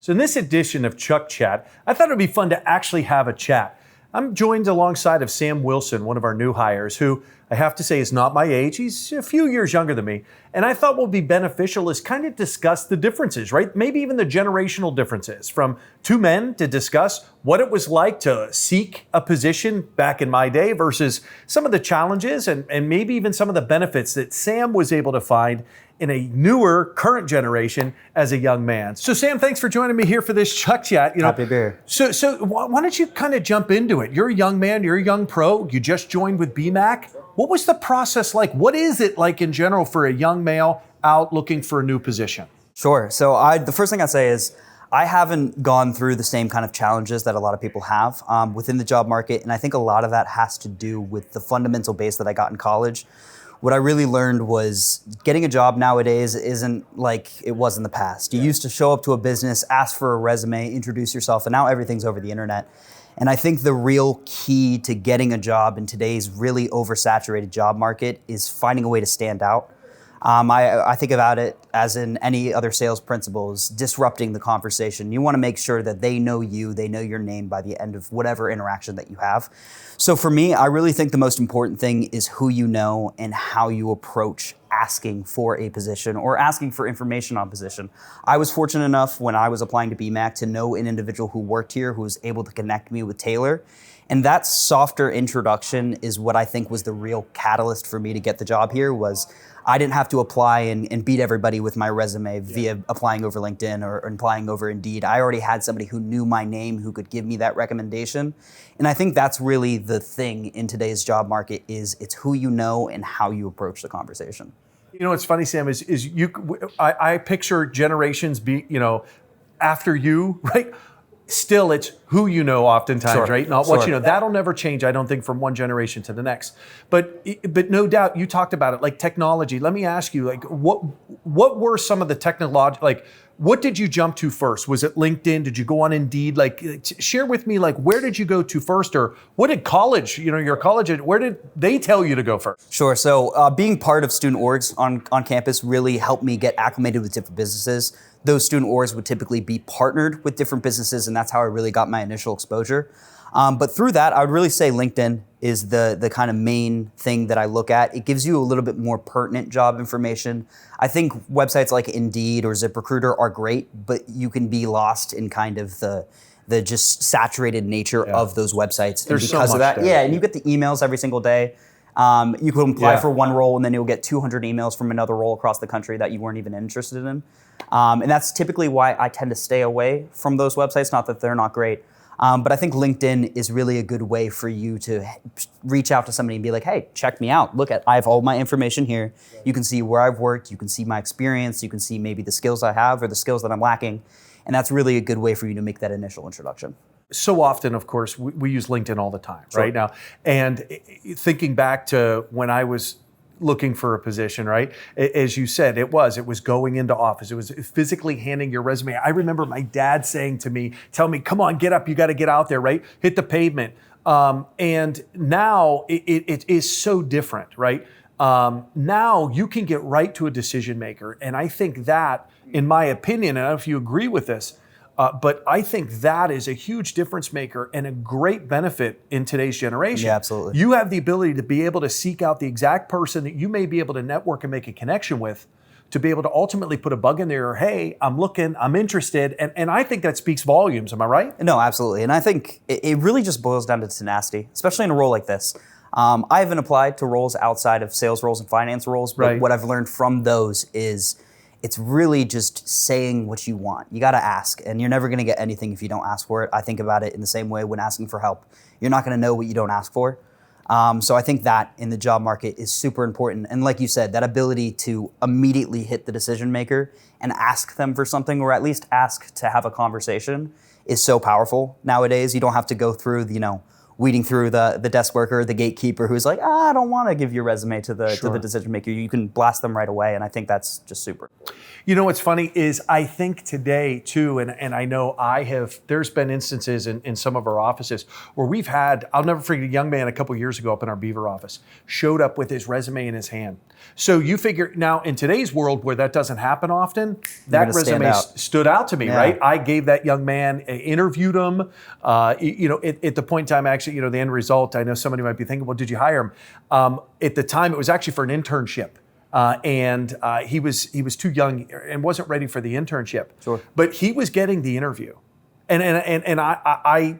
So in this edition of Chuck Chat, I thought it would be fun to actually have a chat. I'm joined alongside of Sam Wilson, one of our new hires, who I have to say is not my age. He's a few years younger than me. And I thought what would be beneficial is kind of discuss the differences, right? Maybe even the generational differences from two men to discuss what it was like to seek a position back in my day versus some of the challenges and maybe even some of the benefits that Sam was able to find in a newer, current generation as a young man. So Sam, thanks for joining me here for this Chuck Chat. Happy to be here. So why don't you kind of jump into it? You're a young man, you're a young pro, you just joined with BMAC. What was the process like? What is it like in general for a young male out looking for a new position? Sure. So the first thing I'd say is I haven't gone through the same kind of challenges that a lot of people have within the job market. And I think a lot of that has to do with the fundamental base that I got in college. What I really learned was getting a job nowadays isn't like it was in the past. You used to show up to a business, ask for a resume, introduce yourself, and now everything's over the internet. And I think the real key to getting a job in today's really oversaturated job market is finding a way to stand out. I think about it as in any other sales principles, disrupting the conversation. You want to make sure that they know you, they know your name by the end of whatever interaction that you have. So for me, I really think the most important thing is who you know and how you approach asking for a position or asking for information on position. I was fortunate enough when I was applying to BMAC to know an individual who worked here who was able to connect me with Taylor. And that softer introduction is what I think was the real catalyst for me to get the job here. Was I didn't have to apply and beat everybody with my resume via applying over LinkedIn or applying over Indeed. I already had somebody who knew my name who could give me that recommendation. And I think that's really the thing in today's job market is it's who you know and how you approach the conversation. You know what's funny, Sam, I picture generations after you, right? Still, it's who you know oftentimes, Sure. right? Not what you know. That'll never change, I don't think, from one generation to the next. But no doubt, you talked about it, like technology. Let me ask you, like, what were some of the technology, like, what did you jump to first? Was it LinkedIn? Did you go on Indeed? Like, share with me, like, where did you go to first? Or what did college, your college, where did they tell you to go first? Sure. So being part of student orgs on campus really helped me get acclimated with different businesses. Those student orgs would typically be partnered with different businesses, and that's how I really got my initial exposure. But through that, I would really say LinkedIn is the kind of main thing that I look at. It gives you a little bit more pertinent job information. I think websites like Indeed or ZipRecruiter are great, but you can be lost in kind of the just saturated nature of those websites. There's and because so much of that, there. and you get the emails every single day. You can apply for one role and then you'll get 200 emails from another role across the country that you weren't even interested in. And that's typically why I tend to stay away from those websites, not that they're not great. But I think LinkedIn is really a good way for you to reach out to somebody and be like, hey, check me out. I have all my information here. You can see where I've worked. You can see my experience. You can see maybe the skills I have or the skills that I'm lacking. And that's really a good way for you to make that initial introduction. So often, of course, we use LinkedIn all the time, right now. And thinking back to when I was looking for a position, right? As you said, it was going into office. It was physically handing your resume. I remember my dad saying to me, tell me, come on, get up. You got to get out there, right? Hit the pavement. And now it is so different, right? Now you can get right to a decision maker. And I think that, in my opinion, and I don't know if you agree with this, but I think that is a huge difference maker and a great benefit in today's generation. Yeah, absolutely. You have the ability to be able to seek out the exact person that you may be able to network and make a connection with to be able to ultimately put a bug in there. Hey, I'm looking, I'm interested. And I think that speaks volumes. Am I right? No, absolutely. And I think it really just boils down to tenacity, especially in a role like this. I haven't applied to roles outside of sales roles and finance roles, but what I've learned from those is it's really just saying what you want. You got to ask, and you're never going to get anything if you don't ask for it. I think about it in the same way when asking for help. You're not going to know what you don't ask for. So I think that in the job market is super important. And like you said, that ability to immediately hit the decision maker and ask them for something, or at least ask to have a conversation, is so powerful nowadays. You don't have to go through, weeding through the desk worker, the gatekeeper who's like, I don't want to give your resume to the decision maker. You can blast them right away, and I think that's just super. You know what's funny is I think today too, and I know there's been instances in some of our offices where we've had, I'll never forget, a young man a couple years ago up in our Beaver office showed up with his resume in his hand. So you figure now in today's world where that doesn't happen often, that resume stood out to me, right? I gave that young man, interviewed him, at the point in time, actually, the end result, I know somebody might be thinking, well, did you hire him? At the time, it was actually for an internship. And he was too young and wasn't ready for the internship. Sure. But he was getting the interview. And I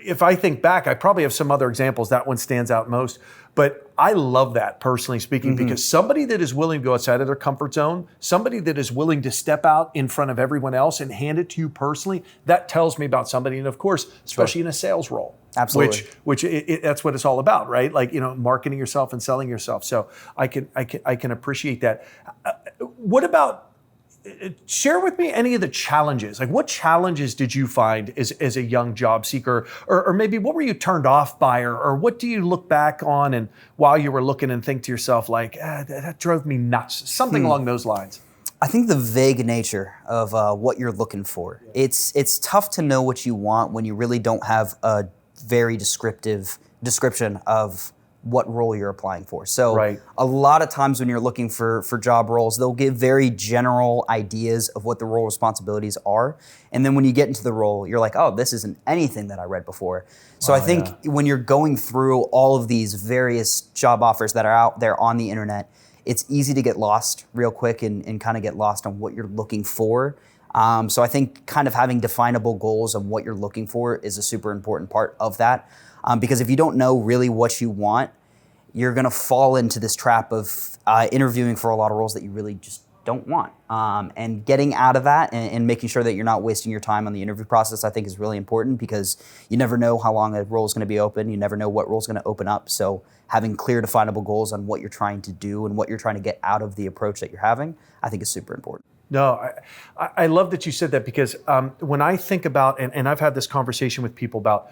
if I think back, I probably have some other examples. That one stands out most. But I love that, personally speaking, because somebody that is willing to go outside of their comfort zone, somebody that is willing to step out in front of everyone else and hand it to you personally, that tells me about somebody. And of course, especially in a sales role. Absolutely. Which that's what it's all about, right? Like, marketing yourself and selling yourself. So I can appreciate that. What about, share with me any of the challenges. Like, what challenges did you find as a young job seeker? Or maybe what were you turned off by? Or what do you look back on and while you were looking and think to yourself, like, that drove me nuts? Something along those lines. I think the vague nature of what you're looking for. It's tough to know what you want when you really don't have a very descriptive description of what role you're applying for. So a lot of times when you're looking for job roles, they'll give very general ideas of what the role responsibilities are. And then when you get into the role, you're like, oh, this isn't anything that I read before. So I think when you're going through all of these various job offers that are out there on the internet, it's easy to get lost real quick and kind of get lost on what you're looking for. So I think kind of having definable goals of what you're looking for is a super important part of that. Because if you don't know really what you want, you're going to fall into this trap of interviewing for a lot of roles that you really just don't want. And getting out of that and making sure that you're not wasting your time on the interview process, I think is really important because you never know how long a role is going to be open. You never know what role is going to open up. So having clear, definable goals on what you're trying to do and what you're trying to get out of the approach that you're having, I think is super important. No, I love that you said that because when I think about, and I've had this conversation with people about,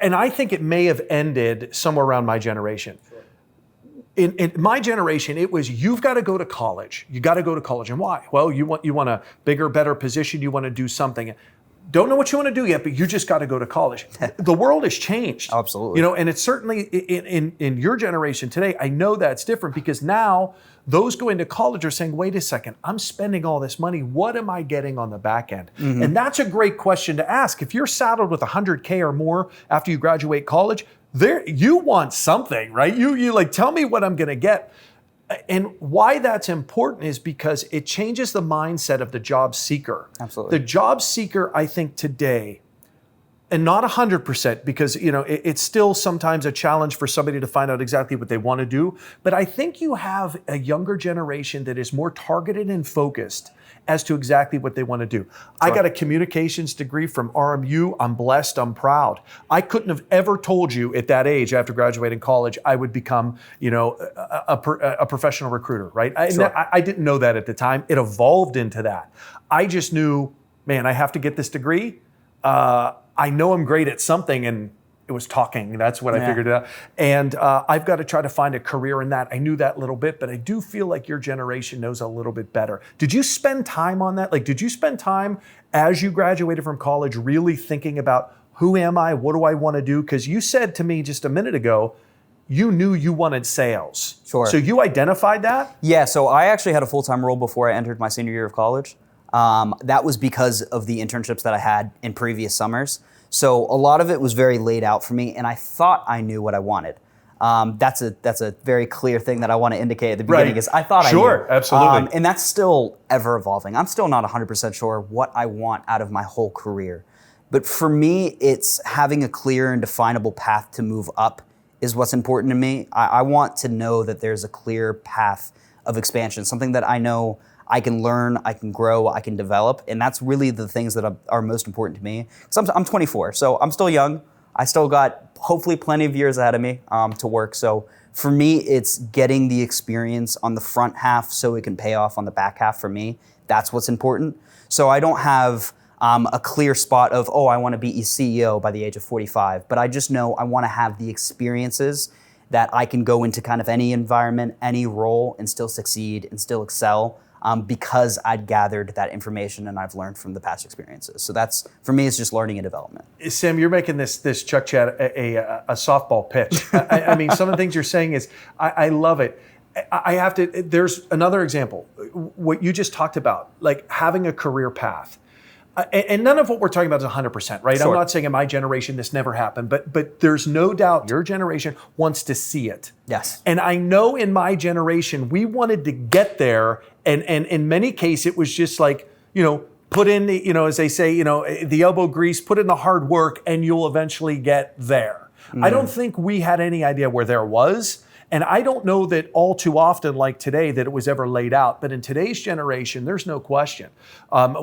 and I think it may have ended somewhere around my generation. In my generation, it was, you've got to go to college. You got to go to college. And why? Well, you want a bigger, better position. You want to do something. Don't know what you want to do yet, but you just got to go to college. The world has changed. Absolutely. And it's certainly in your generation today, I know that's different because now those going to college are saying, wait a second, I'm spending all this money. What am I getting on the back end? And that's a great question to ask. If you're saddled with $100K or more after you graduate college, you want something, right? You like, tell me what I'm going to get. And why that's important is because it changes the mindset of the job seeker. Absolutely. The job seeker, I think today, and not 100%, because it's still sometimes a challenge for somebody to find out exactly what they want to do. But I think you have a younger generation that is more targeted and focused as to exactly what they want to do. I got a communications degree from RMU. I'm blessed. I'm proud. I couldn't have ever told you at that age after graduating college I would become, a professional recruiter, right? I didn't know that at the time. It evolved into that. I just knew, man, I have to get this degree. I know I'm great at something, and it was talking. That's what I figured out. And I've got to try to find a career in that. I knew that little bit, but I do feel like your generation knows a little bit better. Did you spend time on that? Like, did you spend time as you graduated from college really thinking about who am I? What do I want to do? Because you said to me just a minute ago, you knew you wanted sales. Sure. So you identified that? Yeah, so I actually had a full-time role before I entered my senior year of college. That was because of the internships that I had in previous summers. So a lot of it was very laid out for me, and I thought I knew what I wanted. That's a very clear thing that I want to indicate at the beginning is I thought I knew. Sure, absolutely. And that's still ever evolving. I'm still not 100% sure what I want out of my whole career. But for me, it's having a clear and definable path to move up is what's important to me. I want to know that there's a clear path of expansion, something that I know I can learn, I can grow, I can develop, and that's really the things that are most important to me. So I'm 24, so I'm still young. I still got hopefully plenty of years ahead of me to work. So for me, it's getting the experience on the front half so it can pay off on the back half for me. That's what's important. So I don't have a clear spot of, oh, I want to be a CEO by the age of 45, but I just know I want to have the experiences that I can go into kind of any environment, any role, and still succeed and still excel because I'd gathered that information and I've learned from the past experiences. So that's, for me, it's just learning and development. Sam, you're making this Chuck Chat a softball pitch. I mean, some of the things you're saying is, I love it. I have to, there's another example, what you just talked about, like having a career path. And none of what we're talking about is 100%, right? Sure. I'm not saying in my generation this never happened, but there's no doubt your generation wants to see it. Yes. And I know in my generation, we wanted to get there. And in many cases, it was just like, put in the, as they say, the elbow grease, put in the hard work, and you'll eventually get there. I don't think we had any idea where there was. And I don't know that all too often, like today, that it was ever laid out. But in today's generation, there's no question.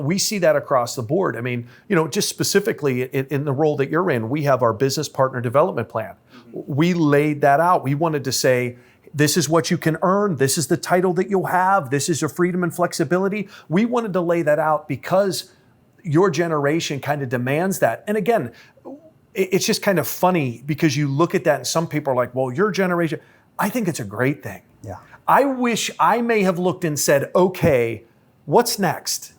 We see that across the board. I mean, just specifically in the role that you're in, we have our business partner development plan. We laid that out. We wanted to say, this is what you can earn. This is the title that you'll have. This is your freedom and flexibility. We wanted to lay that out because your generation kind of demands that. And again, it's just kind of funny because you look at that and some people are like, well, your generation, I think it's a great thing. Yeah. I wish I may have looked and said, okay, what's next?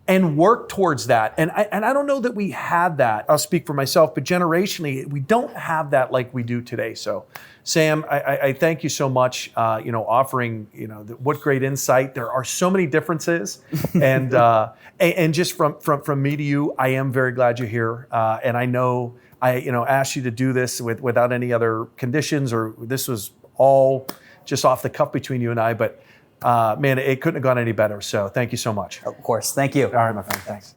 And work towards that. And I don't know that we had that. I'll speak for myself, but generationally, we don't have that like we do today. So, Sam, I thank you so much, offering, what great insight. There are so many differences. and just from me to you, I am very glad you're here. And I know I asked you to do this without any other conditions, or this was all just off the cuff between you and I, but man, it couldn't have gone any better. So thank you so much. Of course. Thank you. All right, my friend. Thanks.